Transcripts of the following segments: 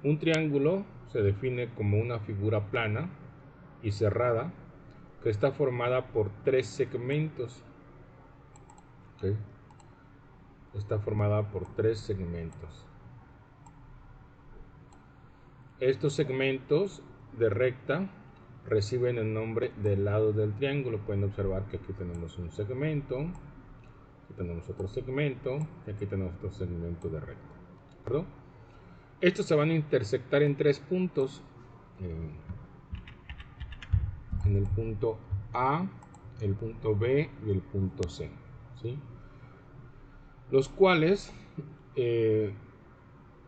Un triángulo se define como una figura plana y cerrada que está formada por tres segmentos. ¿Okay? Está formada por tres segmentos. Estos segmentos de recta reciben el nombre del lado del triángulo. Pueden observar que aquí tenemos un segmento, aquí tenemos otro segmento y aquí tenemos otro segmento de recta. ¿De acuerdo? Estos se van a intersectar en tres puntos. En el punto A, el punto B y el punto C, ¿sí? Los cuales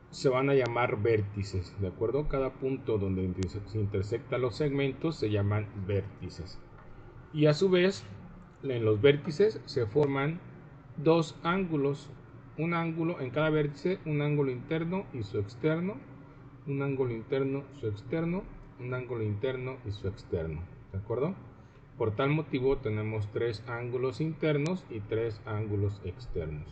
se van a llamar vértices, ¿de acuerdo? Cada punto donde se intersectan los segmentos se llaman vértices. Y a su vez, en los vértices se forman dos ángulos. Un ángulo en cada vértice, un ángulo interno y su externo, un ángulo interno, su externo, un ángulo interno y su externo, ¿de acuerdo? Por tal motivo tenemos tres ángulos internos y tres ángulos externos.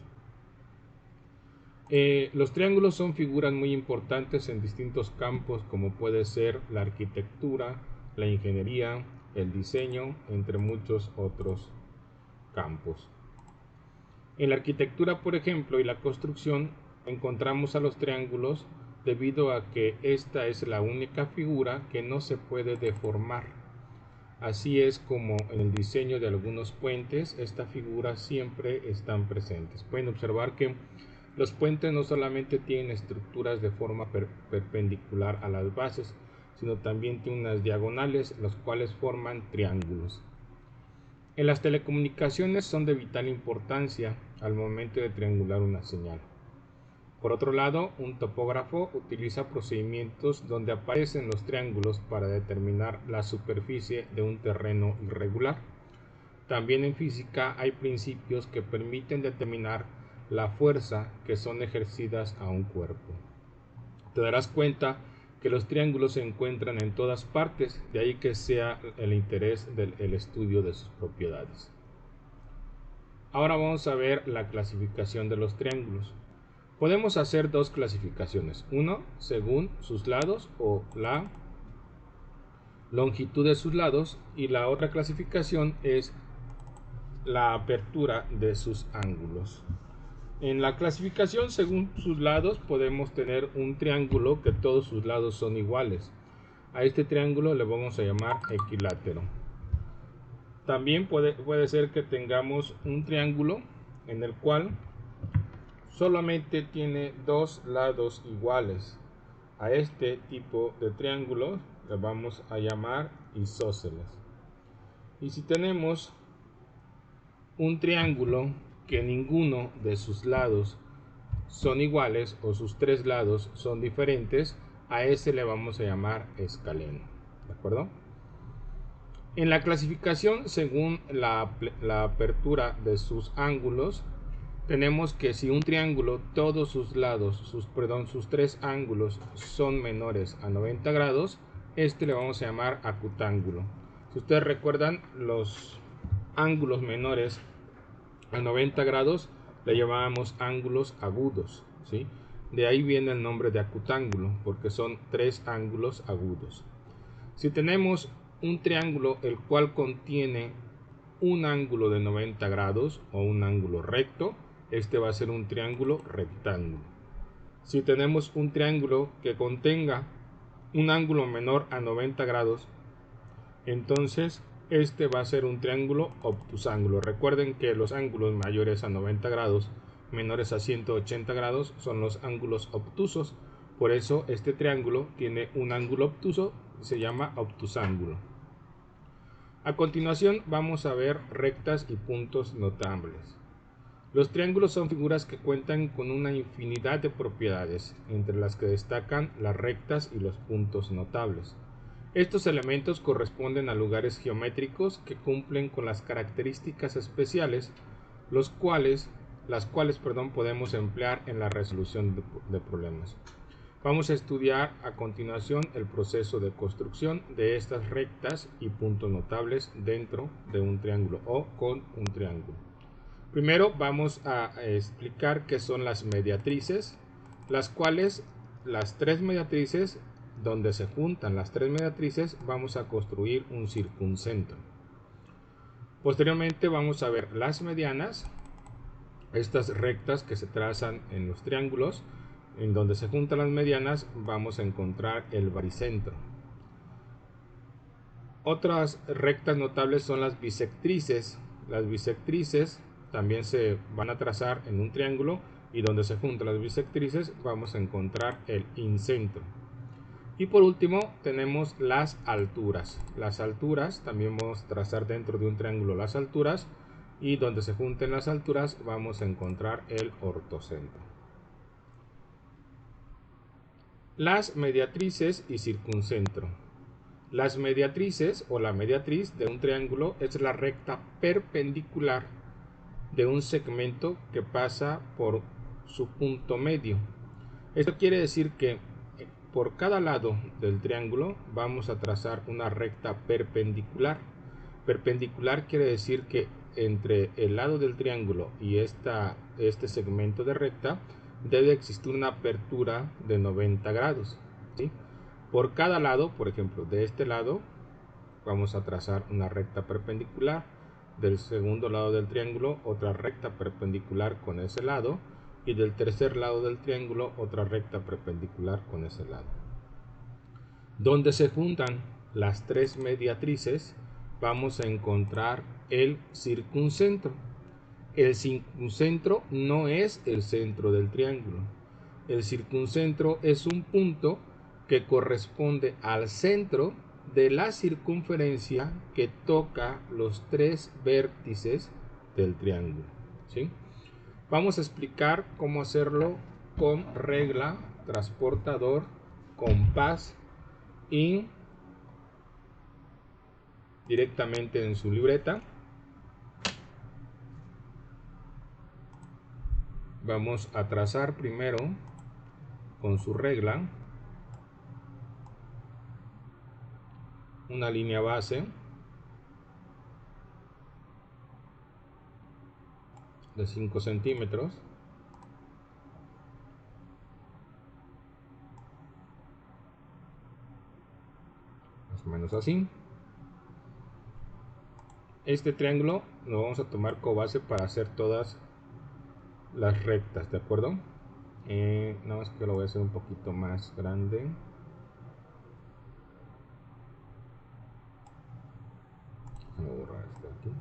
Los triángulos son figuras muy importantes en distintos campos, como puede ser la arquitectura, la ingeniería, el diseño, entre muchos otros campos. En la arquitectura, por ejemplo, y la construcción, encontramos a los triángulos debido a que esta es la única figura que no se puede deformar. Así es como en el diseño de algunos puentes, estas figuras siempre están presentes. Pueden observar que los puentes no solamente tienen estructuras de forma perpendicular a las bases, sino también tienen unas diagonales, las cuales forman triángulos. En las telecomunicaciones son de vital importancia al momento de triangular una señal. Por otro lado, un topógrafo utiliza procedimientos donde aparecen los triángulos para determinar la superficie de un terreno irregular. También en física hay principios que permiten determinar la fuerza que son ejercidas a un cuerpo. Te darás cuenta que los triángulos se encuentran en todas partes, de ahí que sea el interés del estudio de sus propiedades. Ahora vamos a ver la clasificación de los triángulos. Podemos hacer dos clasificaciones, uno según sus lados o la longitud de sus lados, y la otra clasificación es la apertura de sus ángulos. En la clasificación según sus lados podemos tener un triángulo que todos sus lados son iguales. A este triángulo le vamos a llamar equilátero. También puede ser que tengamos un triángulo en el cual solamente tiene dos lados iguales. A este tipo de triángulos le vamos a llamar isósceles. Y si tenemos un triángulo que ninguno de sus lados son iguales o sus tres lados son diferentes, a ese le vamos a llamar escaleno. ¿De acuerdo? En la clasificación según la apertura de sus ángulos, tenemos que si un triángulo, todos sus lados, sus tres ángulos son menores a 90 grados, este le vamos a llamar acutángulo. Si ustedes recuerdan, los ángulos menores a 90 grados le llamábamos ángulos agudos, ¿sí? De ahí viene el nombre de acutángulo, porque son tres ángulos agudos. Si tenemos un triángulo el cual contiene un ángulo de 90 grados o un ángulo recto, este va a ser un triángulo rectángulo. Si tenemos un triángulo que contenga un ángulo menor a 90 grados, entonces este va a ser un triángulo obtusángulo. Recuerden que los ángulos mayores a 90 grados, menores a 180 grados, son los ángulos obtusos. Por eso este triángulo tiene un ángulo obtuso, se llama obtusángulo. A continuación vamos a ver rectas y puntos notables. Los triángulos son figuras que cuentan con una infinidad de propiedades, entre las que destacan las rectas y los puntos notables. Estos elementos corresponden a lugares geométricos que cumplen con las características especiales, las cuales podemos emplear en la resolución de problemas. Vamos a estudiar a continuación el proceso de construcción de estas rectas y puntos notables dentro de un triángulo o con un triángulo. Primero vamos a explicar qué son las mediatrices, las cuales las tres mediatrices, donde se juntan las tres mediatrices, vamos a construir un circuncentro. Posteriormente vamos a ver las medianas, estas rectas que se trazan en los triángulos. En donde se juntan las medianas vamos a encontrar el baricentro. Otras rectas notables son las bisectrices. Las bisectrices también se van a trazar en un triángulo, y donde se juntan las bisectrices vamos a encontrar el incentro. Y por último tenemos las alturas. Las alturas también vamos a trazar dentro de un triángulo las alturas, y donde se junten las alturas vamos a encontrar el ortocentro. Las mediatrices y circuncentro. Las mediatrices o la mediatriz de un triángulo es la recta perpendicular de un segmento que pasa por su punto medio. Esto quiere decir que por cada lado del triángulo vamos a trazar una recta perpendicular. Perpendicular quiere decir que entre el lado del triángulo y este segmento de recta debe existir una apertura de 90 grados, ¿sí? Por cada lado, por ejemplo, de este lado vamos a trazar una recta perpendicular, del segundo lado del triángulo otra recta perpendicular con ese lado, y del tercer lado del triángulo otra recta perpendicular con ese lado. Donde se juntan las tres mediatrices vamos a encontrar el circuncentro. El circuncentro no es el centro del triángulo. El circuncentro es un punto que corresponde al centro de la circunferencia que toca los tres vértices del triángulo, ¿sí? Vamos a explicar cómo hacerlo con regla, transportador, compás y directamente en su libreta. Vamos a trazar primero con su regla una línea base de 5 centímetros. Más o menos así. Este triángulo lo vamos a tomar como base para hacer todas las rectas, ¿de acuerdo? Nada más que lo voy a hacer un poquito más grande. Voy a borrar esto de aquí.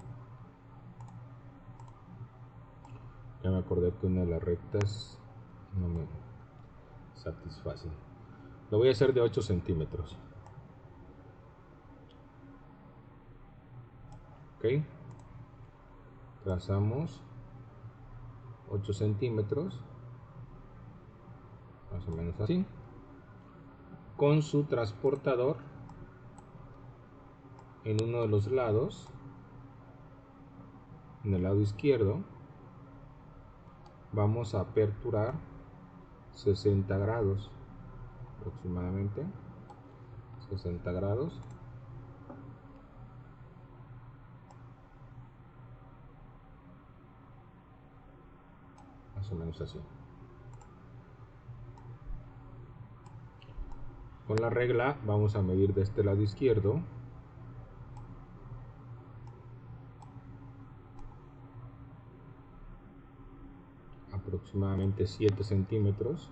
Ya me acordé que una de las rectas no me satisface. Lo voy a hacer de 8 centímetros. Ok. Trazamos 8 centímetros. Más o menos así. Con su transportador en uno de los lados, en el lado izquierdo, vamos a aperturar 60 grados aproximadamente, 60 grados. Más o menos así. Con la regla vamos a medir de este lado izquierdo aproximadamente 7 centímetros.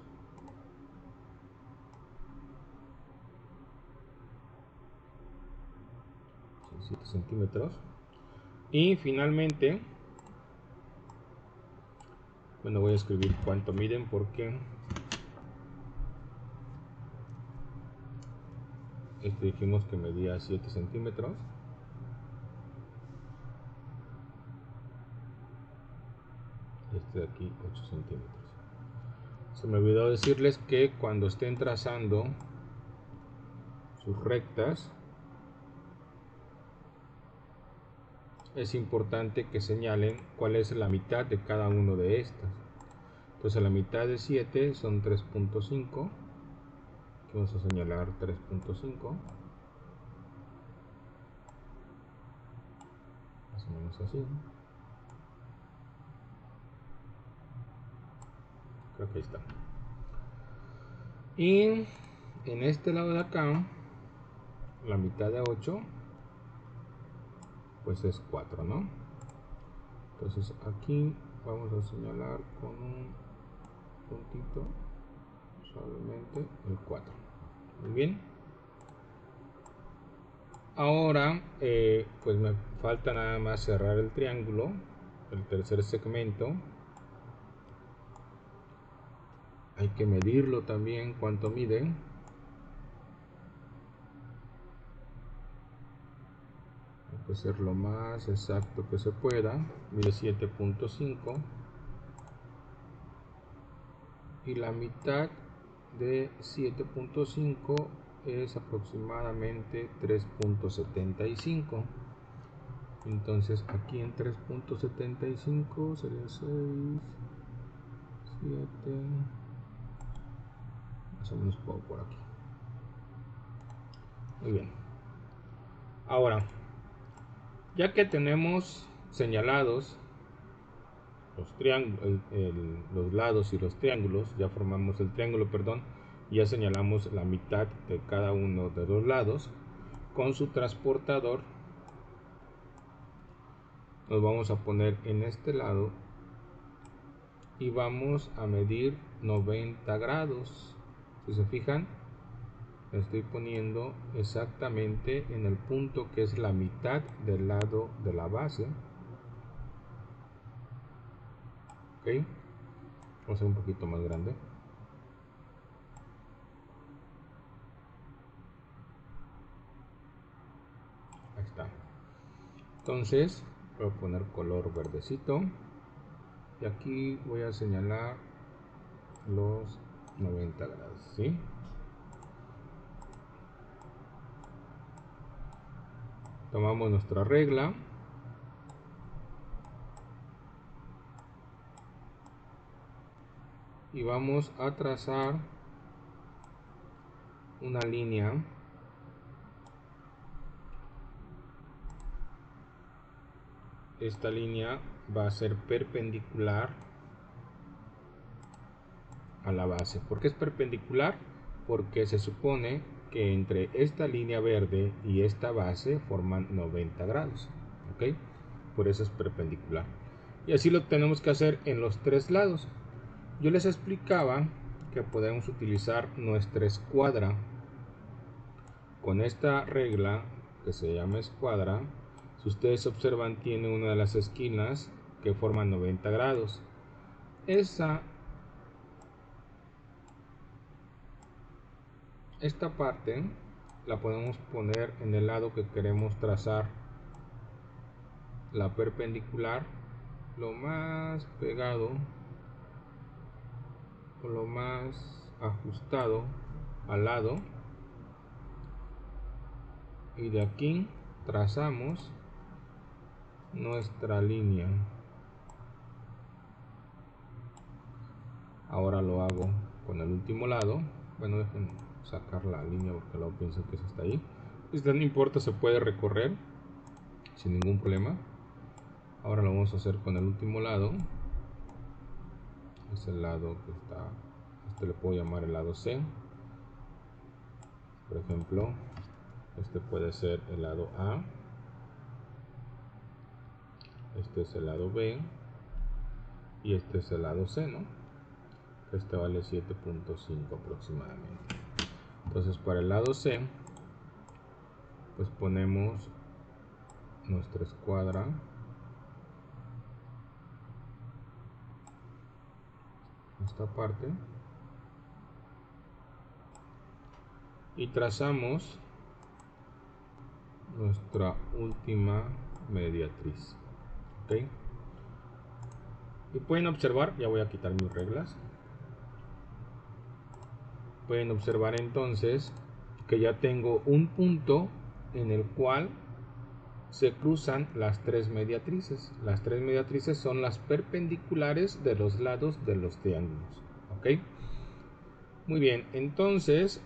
7 centímetros. Y finalmente, bueno, voy a escribir cuánto miden porque este dijimos que medía 7 centímetros. Este de aquí 8 centímetros. Se me olvidó decirles que cuando estén trazando sus rectas, es importante que señalen cuál es la mitad de cada uno de estas. Entonces la mitad de 7 son 3.5. Vamos a señalar 3.5. Más o menos así. Creo que ahí está. Y en este lado de acá, la mitad de 8, pues es 4, ¿no? Entonces aquí vamos a señalar con un puntito suavemente el 4. Muy bien. Ahora pues me falta nada más cerrar el triángulo, el tercer segmento. Hay que medirlo también, cuánto mide. Hay que ser lo más exacto que se pueda. Mide 7.5. Y la mitad de 7.5 es aproximadamente 3.75. Entonces aquí en 3.75 sería 6, 7, más o menos por aquí. Muy bien. Ahora, ya que tenemos señalados los triángulos, los lados y los triángulos, ya formamos el triángulo, perdón, ya señalamos la mitad de cada uno de los lados. Con su transportador nos vamos a poner en este lado y vamos a medir 90 grados. Si se fijan, estoy poniendo exactamente en el punto que es la mitad del lado de la base. Ok, vamos a hacer un poquito más grande. Ahí está. Entonces voy a poner color verdecito y aquí voy a señalar los 90 grados, ¿sí? Tomamos nuestra regla y vamos a trazar una línea esta línea va a ser perpendicular a la base. ¿Por qué es perpendicular? Porque se supone que entre esta línea verde y esta base forman 90 grados, ¿ok? Por eso es perpendicular. Y así lo tenemos que hacer en los tres lados. Yo les explicaba que podemos utilizar nuestra escuadra. Con esta regla que se llama escuadra, si ustedes observan, tiene una de las esquinas que forman 90 grados. Esta parte la podemos poner en el lado que queremos trazar la perpendicular, lo más pegado o lo más ajustado al lado, y de aquí trazamos nuestra línea. Ahora lo hago con el último lado. Bueno, dejen sacar la línea porque luego pienso que eso está ahí. Esto no importa, se puede recorrer sin ningún problema. Ahora lo vamos a hacer con el último lado. Es el lado que está, este le puedo llamar el lado C, por ejemplo. Este puede ser el lado A, este es el lado B y este es el lado C, ¿no? Este vale 7.5 aproximadamente. Entonces para el lado C pues ponemos nuestra escuadra, esta parte, y trazamos nuestra última mediatriz, ¿ok? Y pueden observar, ya voy a quitar mis reglas. Pueden observar entonces que ya tengo un punto en el cual se cruzan las tres mediatrices. Las tres mediatrices son las perpendiculares de los lados de los triángulos, ¿ok? Muy bien, entonces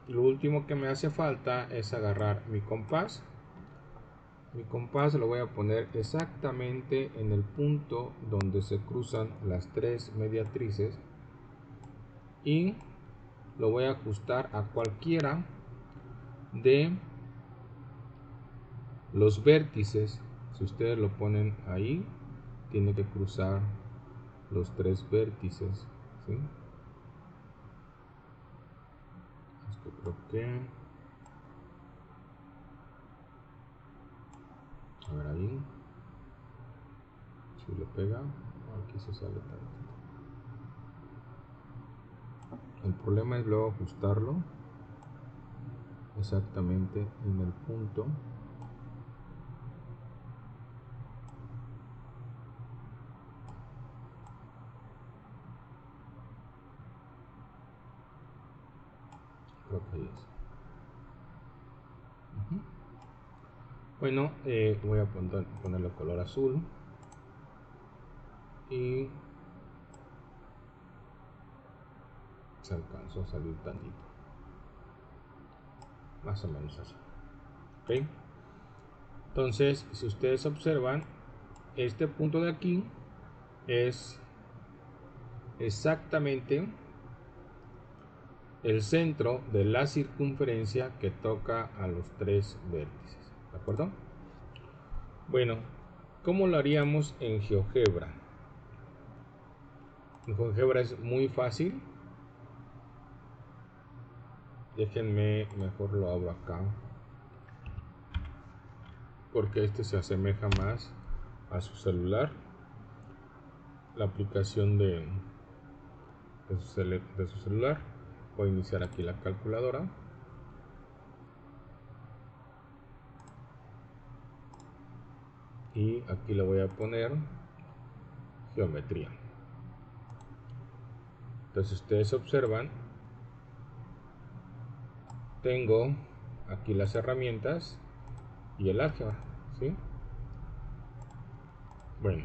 lo último que me hace falta es agarrar mi compás. Mi compás lo voy a poner exactamente en el punto donde se cruzan las tres mediatrices y lo voy a ajustar a cualquiera de los vértices. Si ustedes lo ponen ahí, tiene que cruzar los 3 vértices, ¿sí? Esto creo que... A ver ahí. Si le pega, aquí se sale tanto. El problema es luego ajustarlo exactamente en el punto. Creo que ahí es. Bueno, voy a ponerle color azul y se alcanzó a salir tantito, más o menos así. ¿Ok? Entonces, si ustedes observan, este punto de aquí es exactamente el centro de la circunferencia que toca a los 3 vértices. ¿De acuerdo? Bueno, ¿cómo lo haríamos en GeoGebra? En GeoGebra es muy fácil. Déjenme, mejor lo abro acá, porque este se asemeja más a su celular. La aplicación de su celular. Voy a iniciar aquí la calculadora. Y aquí le voy a poner geometría. Entonces ustedes observan, tengo aquí las herramientas y el álgebra, ¿sí? Bueno,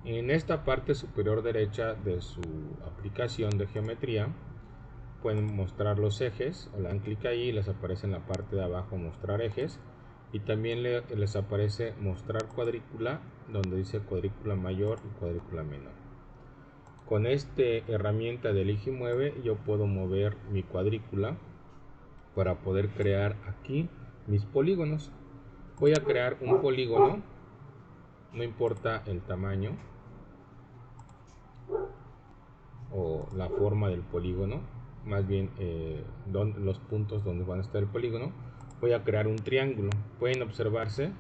en esta parte superior derecha de su aplicación de geometría pueden mostrar los ejes, o le dan clic ahí y les aparece en la parte de abajo mostrar ejes, y también les aparece mostrar cuadrícula, donde dice cuadrícula mayor y cuadrícula menor. Con esta herramienta de elige y mueve yo puedo mover mi cuadrícula para poder crear aquí mis polígonos. Voy a crear un polígono, no importa el tamaño o la forma del polígono, más bien los puntos donde van a estar el polígono. Voy a crear un triángulo. Pueden observarse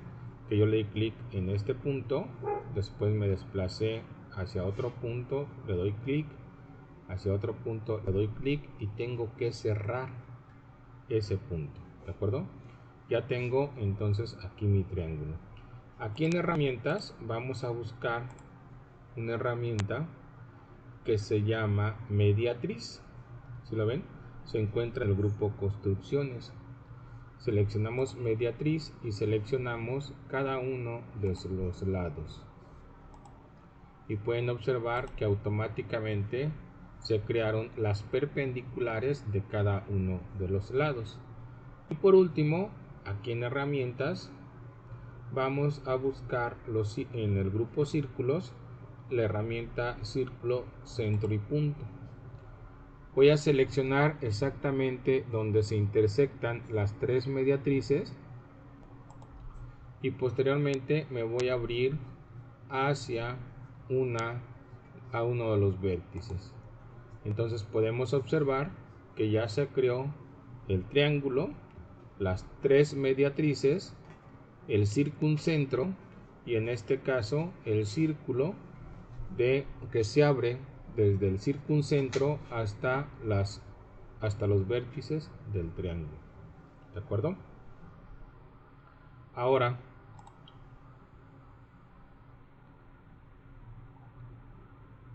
que yo le di clic en este punto, después me desplacé hacia otro punto, le doy clic, hacia otro punto le doy clic y tengo que cerrar ese punto, ¿de acuerdo? Ya tengo entonces aquí mi triángulo. Aquí en herramientas vamos a buscar una herramienta que se llama mediatriz. ¿Sí lo ven? Se encuentra en el grupo construcciones. Seleccionamos mediatriz y seleccionamos cada uno de los lados. Y pueden observar que automáticamente se crearon las perpendiculares de cada uno de los lados. Y por último, aquí en herramientas vamos a buscar en el grupo círculos la herramienta círculo, centro y punto. Voy a seleccionar exactamente donde se intersectan las 3 mediatrices y posteriormente me voy a abrir hacia uno de los vértices. Entonces podemos observar que ya se creó el triángulo, las 3 mediatrices, el circuncentro y en este caso el círculo que se abre desde el circuncentro hasta los vértices del triángulo. ¿De acuerdo? Ahora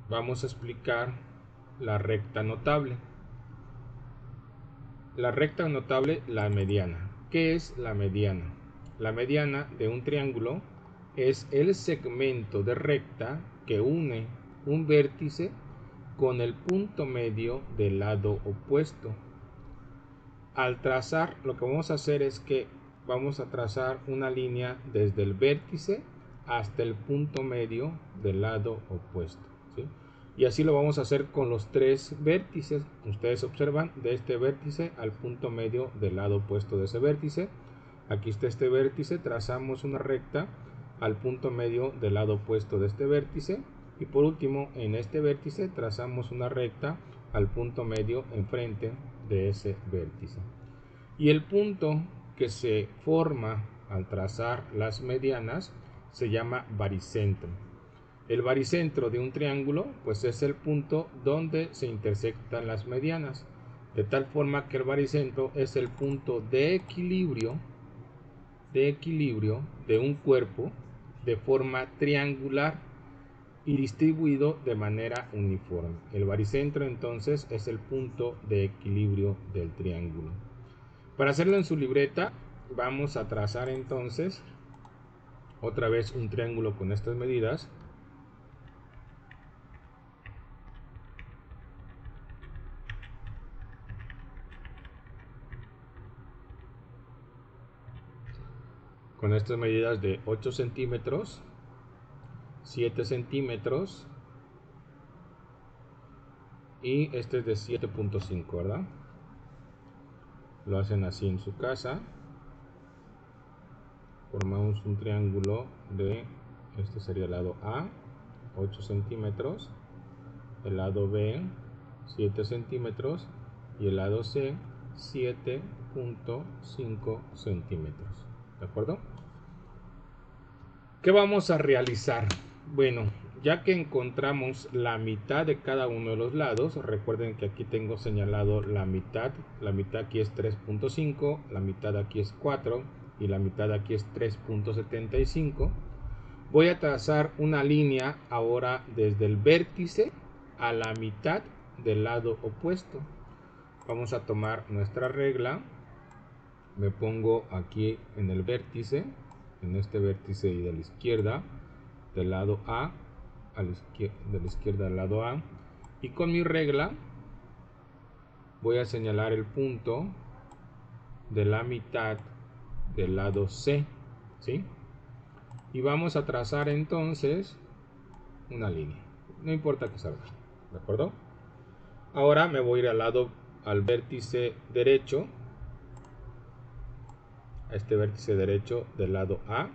vamos a explicar la recta notable. La recta notable, la mediana. ¿Qué es la mediana? La mediana de un triángulo es el segmento de recta que une un vértice con el punto medio del lado opuesto. Al trazar, lo que vamos a hacer es que vamos a trazar una línea desde el vértice hasta el punto medio del lado opuesto, ¿sí? Y así lo vamos a hacer con los 3 vértices. Ustedes observan de este vértice al punto medio del lado opuesto de ese vértice. Aquí está este vértice, trazamos una recta al punto medio del lado opuesto de este vértice. Y por último, en este vértice trazamos una recta al punto medio enfrente de ese vértice. Y el punto que se forma al trazar las medianas se llama baricentro. El baricentro de un triángulo pues es el punto donde se intersectan las medianas, de tal forma que el baricentro es el punto de equilibrio de un cuerpo de forma triangular y distribuido de manera uniforme. El baricentro entonces es el punto de equilibrio del triángulo. Para hacerlo en su libreta vamos a trazar entonces otra vez un triángulo con estas medidas. Con estas medidas de 8 centímetros, 7 centímetros y este es de 7.5, ¿verdad? Lo hacen así en su casa. Formamos un triángulo de, este sería el lado A, 8 centímetros, el lado B, 7 centímetros y el lado C, 7.5 centímetros. ¿De acuerdo? ¿Qué vamos a realizar? Bueno, ya que encontramos la mitad de cada uno de los lados, recuerden que aquí tengo señalado la mitad aquí es 3.5, la mitad aquí es 4 y la mitad aquí es 3.75. Voy a trazar una línea ahora desde el vértice a la mitad del lado opuesto. Vamos a tomar nuestra regla, me pongo aquí en el vértice, en este vértice y de la izquierda, del lado A, de la izquierda al lado A, y con mi regla voy a señalar el punto de la mitad del lado C, ¿sí? Y vamos a trazar entonces una línea, no importa que salga, ¿de acuerdo? Ahora me voy a ir al vértice derecho, a este vértice derecho del lado A.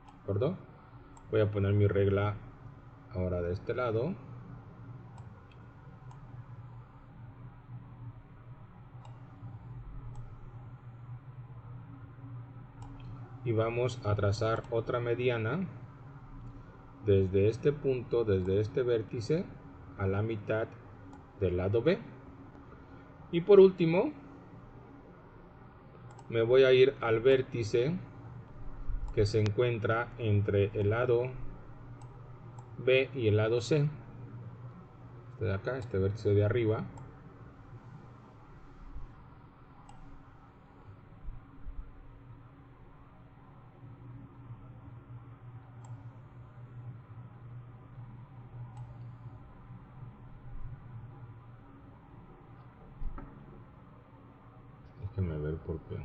¿De acuerdo? Voy a poner mi regla ahora de este lado. Y vamos a trazar otra mediana desde este punto, desde este vértice a la mitad del lado B. Y por último, me voy a ir al vértice que se encuentra entre el lado B y el lado C. Este de acá, este vértice de arriba. Déjenme ver por qué.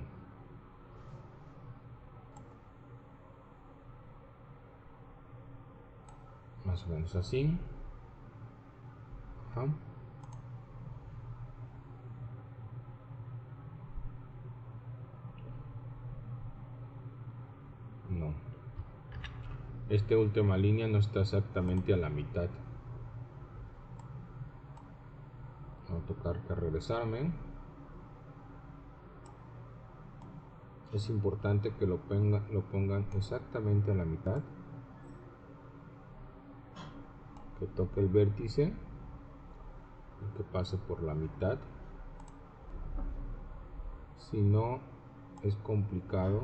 Más o menos así. Ajá. No. Esta última línea no está exactamente a la mitad. Voy a tocar que regresarme. Es importante que lo pongan exactamente a la mitad. Que toque el vértice y que pase por la mitad. Si no, es complicado.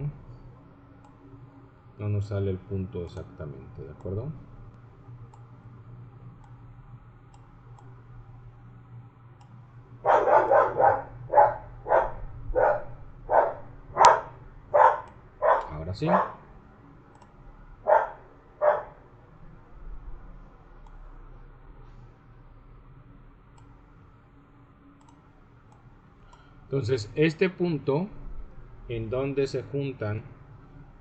No nos sale el punto exactamente, ¿de acuerdo? Ahora sí. Entonces, este punto en donde se juntan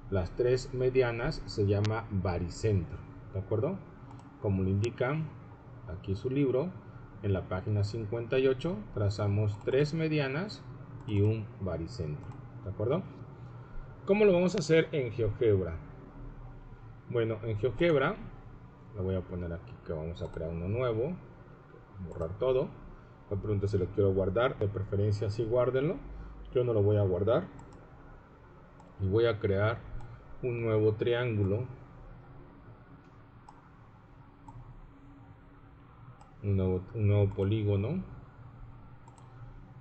las tres medianas se llama baricentro, ¿de acuerdo? Como lo indica aquí su libro, en la página 58 trazamos tres medianas y un baricentro, ¿de acuerdo? ¿Cómo lo vamos a hacer en GeoGebra? Bueno, en GeoGebra, lo voy a poner aquí que vamos a crear uno nuevo, borrar todo. Me pregunto si lo quiero guardar, de preferencia sí guárdenlo. Yo no lo voy a guardar y voy a crear un nuevo triángulo, un nuevo polígono.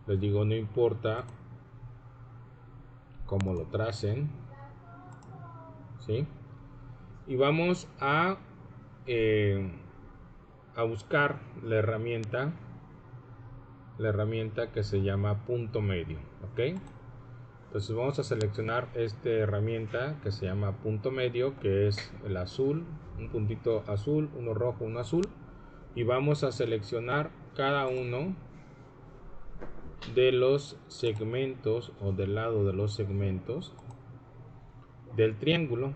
Les digo, no importa cómo lo tracen, ¿sí? Y vamos a buscar la herramienta que se llama punto medio, ¿ok? Entonces vamos a seleccionar esta herramienta que se llama punto medio, que es el azul, un puntito azul, uno rojo, uno azul, y vamos a seleccionar cada uno de los segmentos o del lado de los segmentos del triángulo.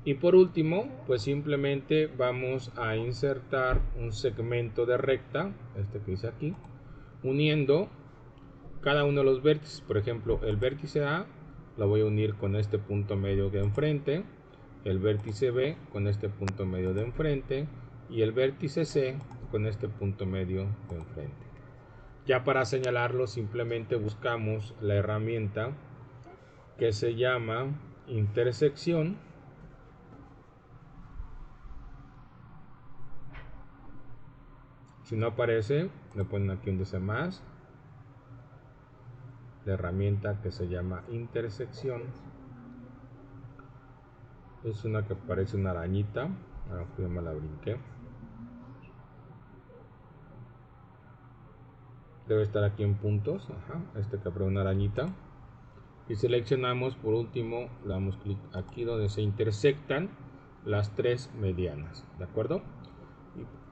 Y por último, pues simplemente vamos a insertar un segmento de recta, este que dice aquí, uniendo cada uno de los vértices. Por ejemplo, el vértice A lo voy a unir con este punto medio de enfrente, el vértice B con este punto medio de enfrente y el vértice C con este punto medio de enfrente. Ya para señalarlo simplemente buscamos la herramienta que se llama intersección. Si no aparece, le ponen aquí un DC más. La herramienta que se llama intersección es una que parece una arañita. Ahora yo me la brinqué. Debe estar aquí en puntos. Ajá, este que abre una arañita. Y seleccionamos por último, le damos clic aquí donde se intersectan las tres medianas. ¿De acuerdo?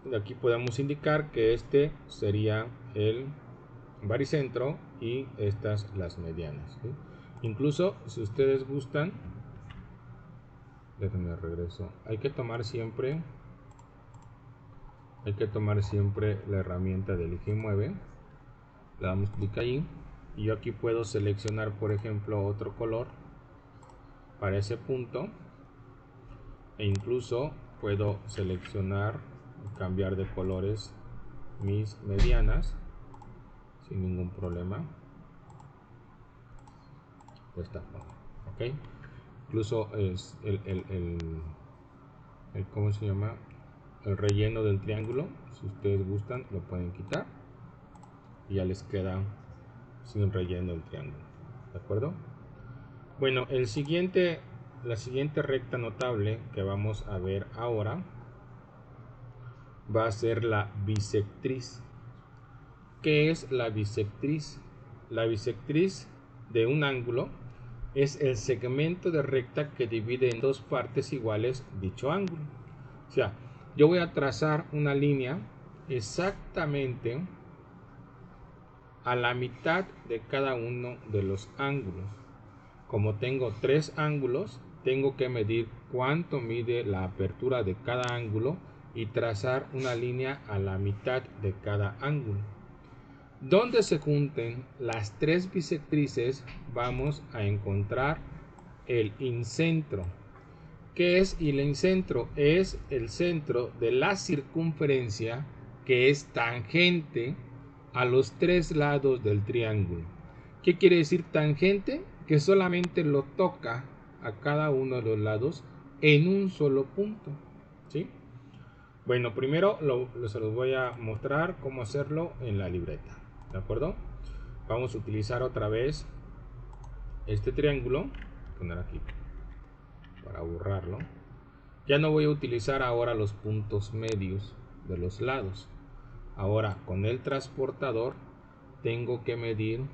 Y de aquí podemos indicar que este sería el baricentro y estas las medianas, ¿sí? Incluso si ustedes gustan, déjenme regreso, hay que tomar siempre la herramienta de elige y mueve. Le damos clic ahí y yo aquí puedo seleccionar por ejemplo otro color para ese punto, e incluso puedo seleccionar y cambiar de colores mis medianas sin ningún problema de esta forma, ¿ok? Incluso es ¿cómo se llama? El relleno del triángulo, si ustedes gustan lo pueden quitar y ya les queda sin relleno el triángulo, ¿de acuerdo? Bueno, la siguiente recta notable que vamos a ver ahora va a ser la bisectriz. ¿Qué es la bisectriz? La bisectriz de un ángulo es el segmento de recta que divide en dos partes iguales dicho ángulo. O sea, yo voy a trazar una línea exactamente a la mitad de cada uno de los ángulos. Como tengo tres ángulos, tengo que medir cuánto mide la apertura de cada ángulo y trazar una línea a la mitad de cada ángulo. Donde se junten las tres bisectrices vamos a encontrar el incentro. ¿Qué es el incentro? Es el centro de la circunferencia que es tangente a los tres lados del triángulo. ¿Qué quiere decir tangente? Que solamente lo toca a cada uno de los lados en un solo punto, ¿sí? Bueno, primero se los voy a mostrar cómo hacerlo en la libreta, ¿de acuerdo? Vamos a utilizar otra vez este triángulo, poner aquí para borrarlo. Ya no voy a utilizar ahora los puntos medios de los lados. Ahora con el transportador tengo que medir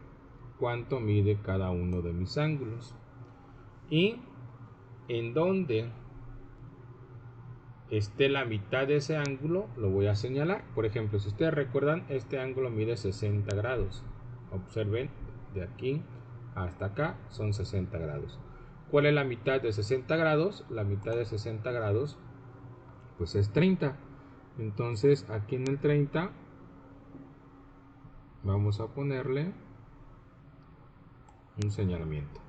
cuánto mide cada uno de mis ángulos y en donde esté la mitad de ese ángulo lo voy a señalar. Por ejemplo, si ustedes recuerdan, este ángulo mide 60 grados. Observen, de aquí hasta acá son 60 grados. ¿Cuál es la mitad de 60 grados? La mitad de 60 grados pues es 30. Entonces aquí en el 30 vamos a ponerle un señalamiento.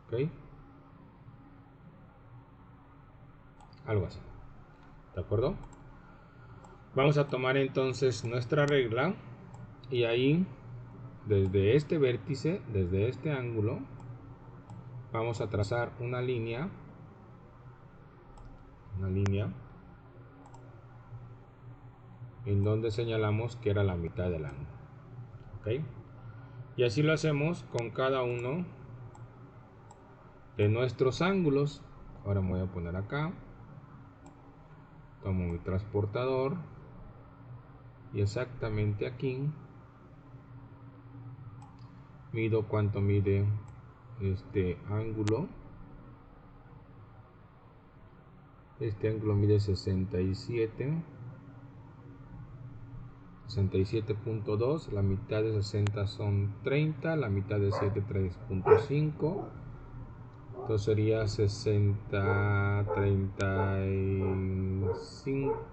¿Ok? Algo así. ¿De acuerdo? Vamos a tomar entonces nuestra regla y ahí desde este vértice, desde este ángulo, vamos a trazar una línea en donde señalamos que era la mitad del ángulo. ¿Ok? Y así lo hacemos con cada uno de nuestros ángulos. Ahora me voy a poner acá, tomo mi transportador y exactamente aquí mido cuánto mide este ángulo. Este ángulo mide 67.2, la mitad de 60 son 30, la mitad de 7 3.5, entonces sería 60, 35,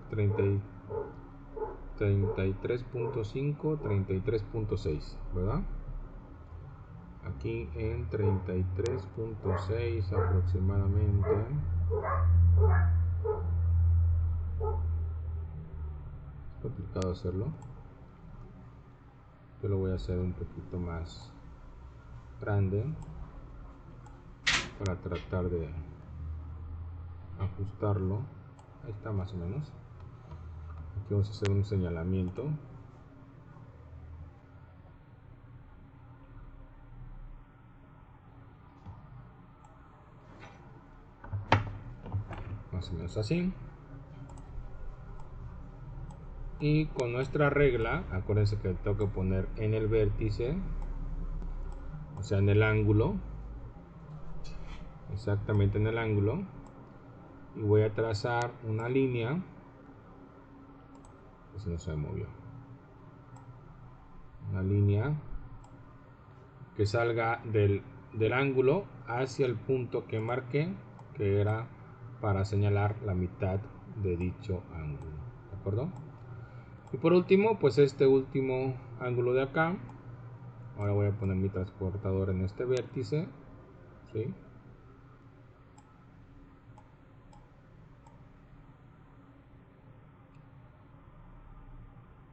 33.5, 33.6, ¿verdad? Aquí en 33.6 aproximadamente. Es complicado hacerlo. Yo lo voy a hacer un poquito más grande para tratar de ajustarlo. Ahí está más o menos. Aquí vamos a hacer un señalamiento. Más o menos así. Y con nuestra regla, acuérdense que tengo que poner en el vértice, o sea en el ángulo, exactamente en el ángulo, y voy a trazar una línea. Eso no se movió. Una línea que salga del ángulo hacia el punto que marqué, que era para señalar la mitad de dicho ángulo. ¿De acuerdo? Y por último, pues este último ángulo de acá. Ahora voy a poner mi transportador en este vértice, ¿sí?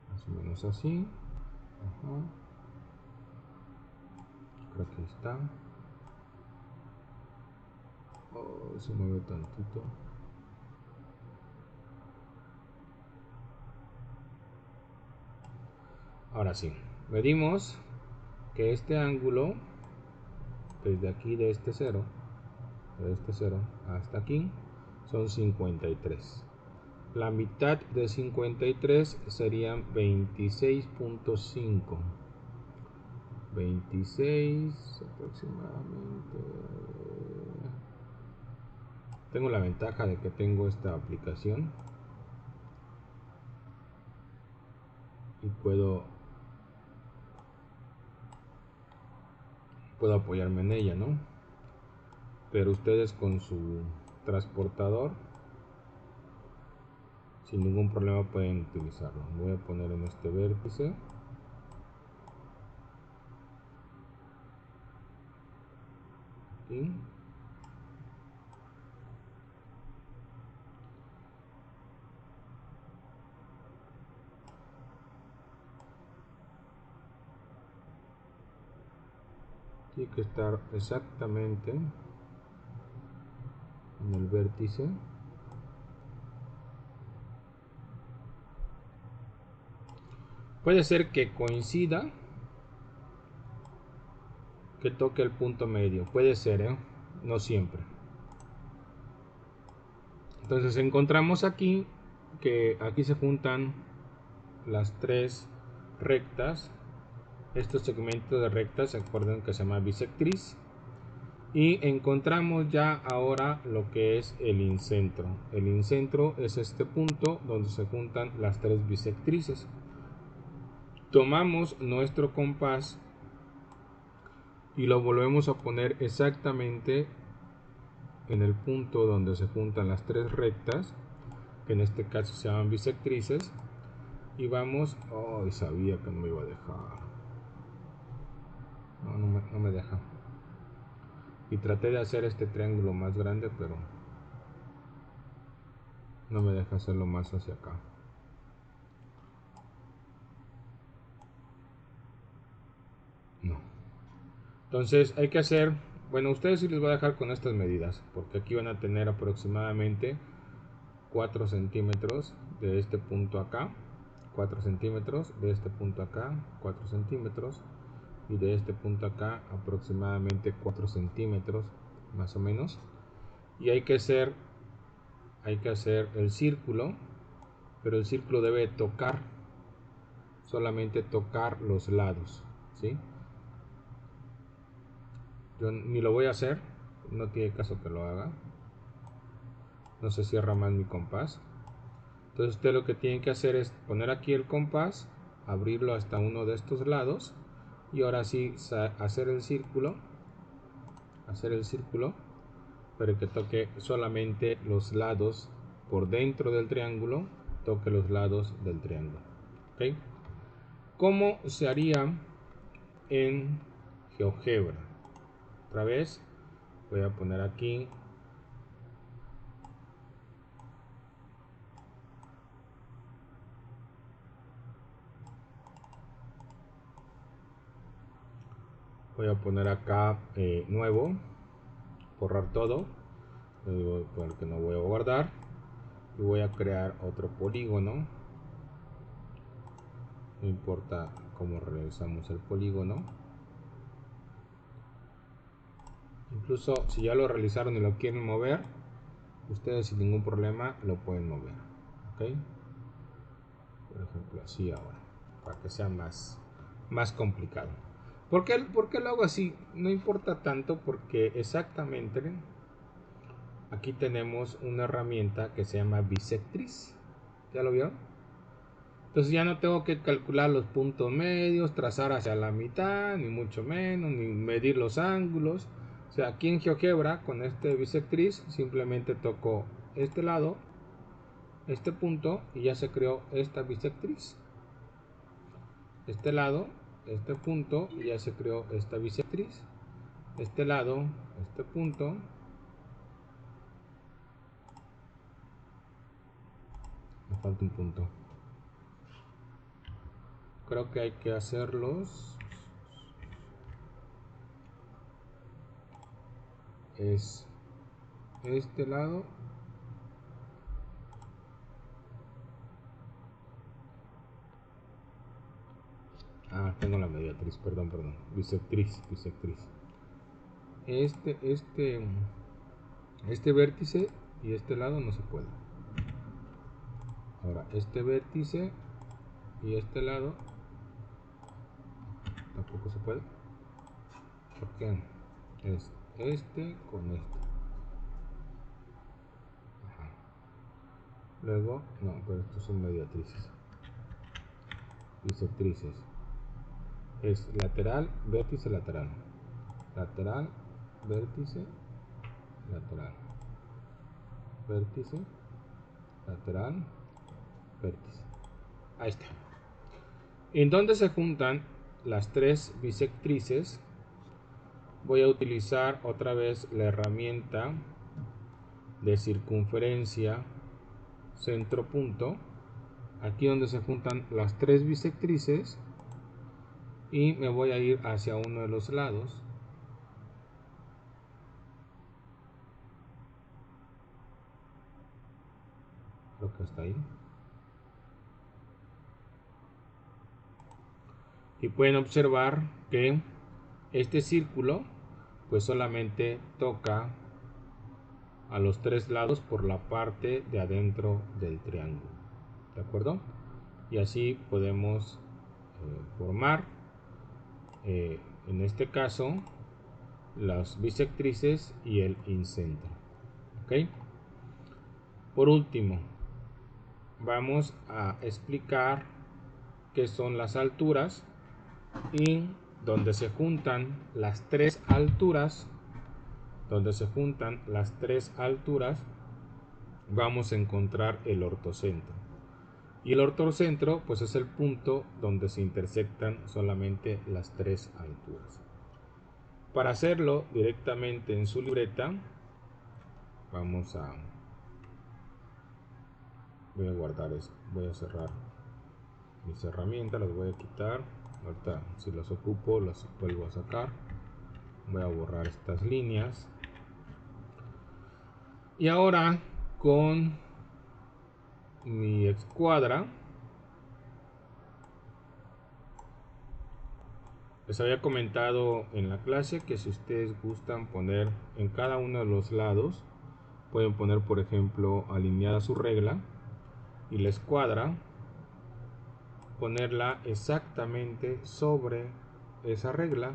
Más o menos así. Ajá. Creo que está. Oh, se mueve tantito. Ahora sí, medimos que este ángulo, desde aquí de este cero hasta aquí, son 53. La mitad de 53 serían 26.5. 26 aproximadamente. Tengo la ventaja de que tengo esta aplicación y puedo apoyarme en ella, ¿no? Pero ustedes con su transportador sin ningún problema pueden utilizarlo. Voy a poner en este vértice. Aquí. Tiene que estar exactamente en el vértice. Puede ser que coincida, que toque el punto medio. Puede ser, no siempre. Entonces encontramos aquí que aquí se juntan las tres rectas. Estos segmentos de rectas, se acuerdan que se llama bisectriz. Y encontramos ya ahora lo que es el incentro. El incentro es este punto donde se juntan las tres bisectrices. Tomamos nuestro compás y lo volvemos a poner exactamente en el punto donde se juntan las tres rectas, que en este caso se llaman bisectrices, y vamos, oh, sabía que no me iba a dejar, no me deja, y traté de hacer este triángulo más grande, pero no me deja hacerlo más hacia acá. No. Entonces hay que hacer, bueno, ustedes sí les voy a dejar con estas medidas, porque aquí van a tener aproximadamente 4 centímetros de este punto acá, 4 centímetros de este punto acá, 4 centímetros, y de este punto acá aproximadamente 4 centímetros más o menos. Y hay que hacer el círculo, pero el círculo debe tocar, solamente tocar los lados, ¿sí? Yo ni lo voy a hacer, no tiene caso que lo haga, no se cierra más mi compás. Entonces usted lo que tiene que hacer es poner aquí el compás, abrirlo hasta uno de estos lados, y ahora sí hacer el círculo, pero que toque solamente los lados por dentro del triángulo, toque los lados del triángulo. ¿Okay? ¿Cómo se haría en GeoGebra? Otra vez voy a poner aquí acá nuevo, borrar todo, porque no voy a guardar, y voy a crear otro polígono. No importa cómo realizamos el polígono, incluso si ya lo realizaron y lo quieren mover, ustedes sin ningún problema lo pueden mover. ¿Ok? Por ejemplo así ahora, para que sea más complicado. ¿Por qué lo hago así? No importa tanto, porque exactamente aquí tenemos una herramienta que se llama bisectriz. ¿Ya lo vieron? Entonces ya no tengo que calcular los puntos medios, trazar hacia la mitad, ni mucho menos, ni medir los ángulos. O sea, aquí en GeoGebra, con este bisectriz, simplemente toco este lado, este punto, y ya se creó esta bisectriz. Este lado, este punto, y ya se creó esta bisectriz. Este lado, este punto. Me falta un punto. Creo que hay que hacerlos. Es este lado. Tengo la mediatriz, perdón. Bisectriz. Este vértice y este lado no se puede. Ahora, este vértice y este lado tampoco se puede. Porque es este con este. Ajá. Luego, no, pero estos son mediatrices. Bisectrices. Es lateral, vértice, lateral. Lateral, vértice, lateral. Vértice, lateral, vértice. Ahí está. En donde se juntan las tres bisectrices, voy a utilizar otra vez la herramienta de circunferencia centro punto, aquí donde se juntan las tres bisectrices, y me voy a ir hacia uno de los lados. Creo que está ahí. Y pueden observar que este círculo pues solamente toca a los tres lados por la parte de adentro del triángulo. ¿De acuerdo? Y así podemos formar en este caso las bisectrices y el incentro. ¿Ok? Por último, vamos a explicar qué son las alturas, y donde se juntan las tres alturas donde se juntan las tres alturas, vamos a encontrar el ortocentro. Y el ortocentro pues es el punto donde se intersectan solamente las tres alturas. Para hacerlo directamente en su libreta, voy a guardar esto, voy a cerrar mis herramientas, las voy a quitar. Ahorita si las ocupo las vuelvo a sacar. Voy a borrar estas líneas. Y ahora con mi escuadra les había comentado en la clase que si ustedes gustan poner en cada uno de los lados, pueden poner por ejemplo alineada su regla y la escuadra ponerla exactamente sobre esa regla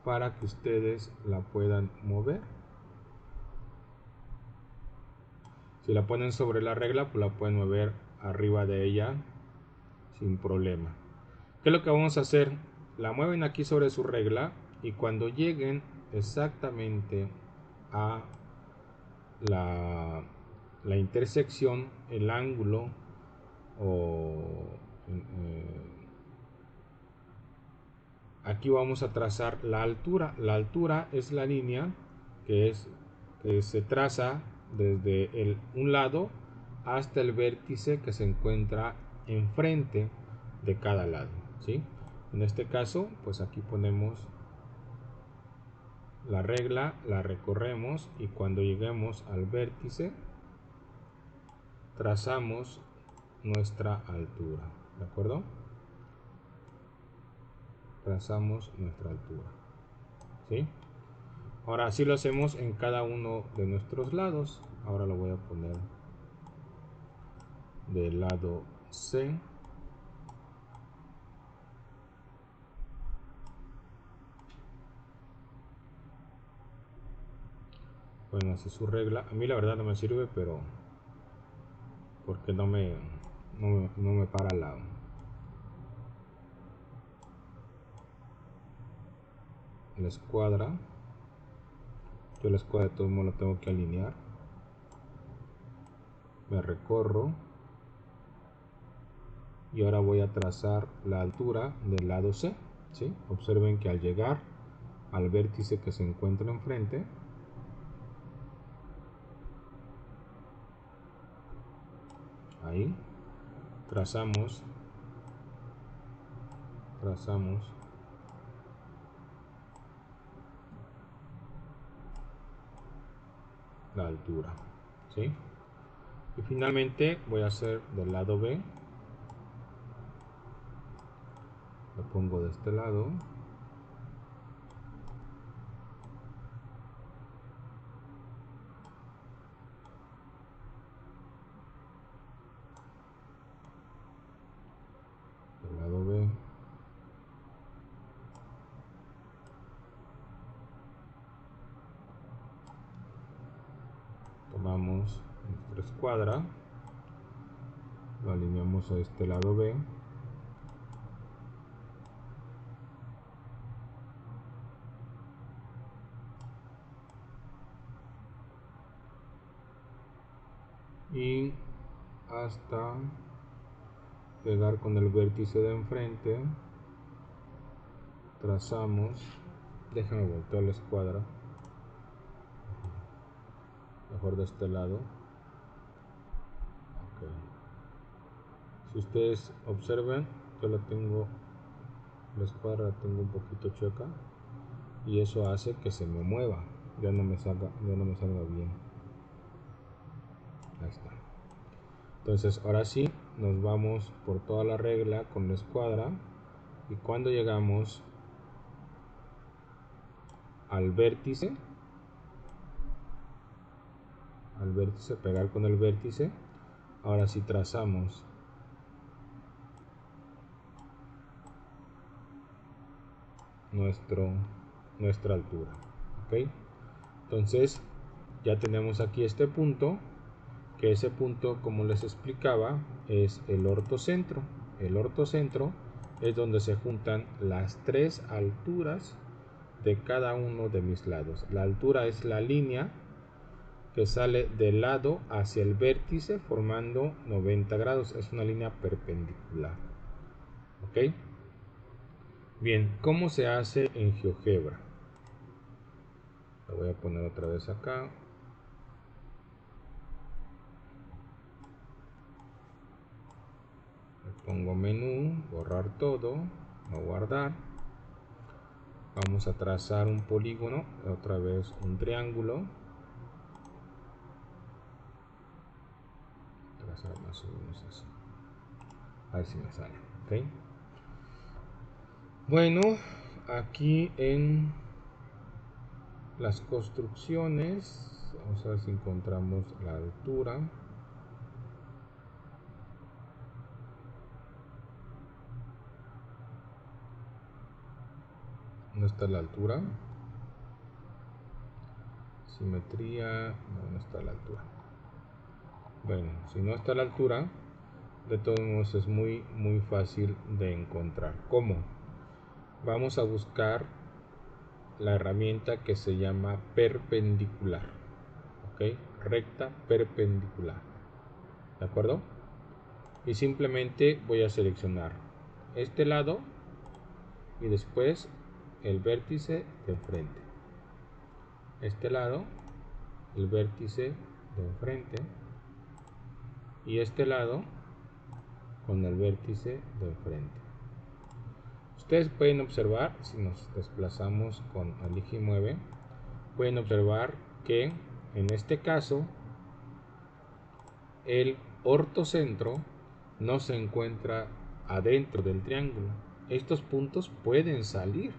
para que ustedes la puedan mover. Si la ponen sobre la regla, pues la pueden mover arriba de ella sin problema. ¿Qué es lo que vamos a hacer? La mueven aquí sobre su regla y cuando lleguen exactamente a la intersección, el ángulo aquí vamos a trazar la altura. La altura es la línea que se traza desde un lado hasta el vértice que se encuentra enfrente de cada lado, ¿sí? En este caso, pues aquí ponemos la regla, la recorremos y cuando lleguemos al vértice trazamos nuestra altura, ¿de acuerdo? Trazamos nuestra altura, ¿sí? Ahora así lo hacemos en cada uno de nuestros lados. Ahora lo voy a poner del lado C. Bueno, así su regla. A mí la verdad no me sirve, pero porque no me para la escuadra. Yo la escuadra de todo modo la tengo que alinear. Me recorro. Y ahora voy a trazar la altura del lado C, ¿sí? Observen que al llegar al vértice que se encuentra enfrente, ahí trazamos la altura, ¿sí? Y finalmente voy a hacer del lado B. Lo pongo de este lado. Del lado B. Tomamos nuestra escuadra. Lo alineamos a este lado B. Y hasta pegar con el vértice de enfrente trazamos. Déjame voltear la escuadra mejor de este lado. Okay. Si ustedes observen, yo la escuadra la tengo un poquito chueca y eso hace que se me mueva, ya no me salga bien. Ahí está. Entonces ahora sí nos vamos por toda la regla con la escuadra y cuando llegamos al vértice, pegar con el vértice, ahora sí trazamos nuestra altura, ¿ok? Entonces ya tenemos aquí este punto, que ese punto, como les explicaba, es el ortocentro. El ortocentro es donde se juntan las tres alturas de cada uno de mis lados. La altura es la línea que sale del lado hacia el vértice formando 90 grados. Es una línea perpendicular. ¿Ok? Bien, ¿cómo se hace en GeoGebra? Lo voy a poner otra vez acá. Le pongo menú, borrar todo, no guardar. Vamos a trazar un polígono, otra vez un triángulo. Trazar más o menos así. A ver si me sale. ¿Ok? Bueno, aquí en las construcciones, vamos a ver si encontramos la altura. ¿Dónde está la altura? Simetría, no está la altura. Bueno, si no está a la altura, de todos modos es muy fácil de encontrar. ¿Cómo? Vamos a buscar la herramienta que se llama perpendicular. ¿Ok? Recta perpendicular. ¿De acuerdo? Y simplemente voy a seleccionar este lado y después el vértice de enfrente. Este lado, el vértice de enfrente. Y este lado con el vértice de enfrente. Ustedes pueden observar, si nos desplazamos con Elige y Mueve, pueden observar que en este caso el ortocentro no se encuentra adentro del triángulo. Estos puntos pueden salir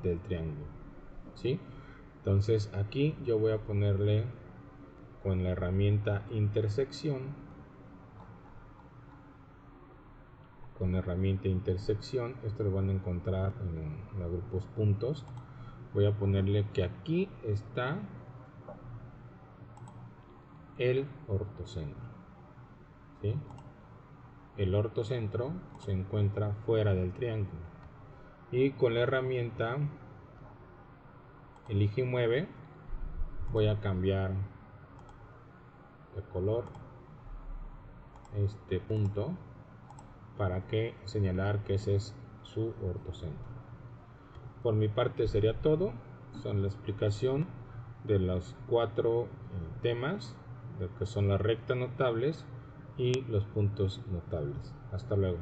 del triángulo, ¿sí? Entonces aquí yo voy a ponerle con la herramienta intersección. Con la herramienta intersección, esto lo van a encontrar en los grupos puntos. Voy a ponerle que aquí está el ortocentro, ¿sí? El ortocentro se encuentra fuera del triángulo y con la herramienta Elige y Mueve voy a cambiar de color este punto para que señalar que ese es su ortocentro. Por mi parte sería todo. Son la explicación de los 4 temas, de que son las rectas notables y los puntos notables. Hasta luego.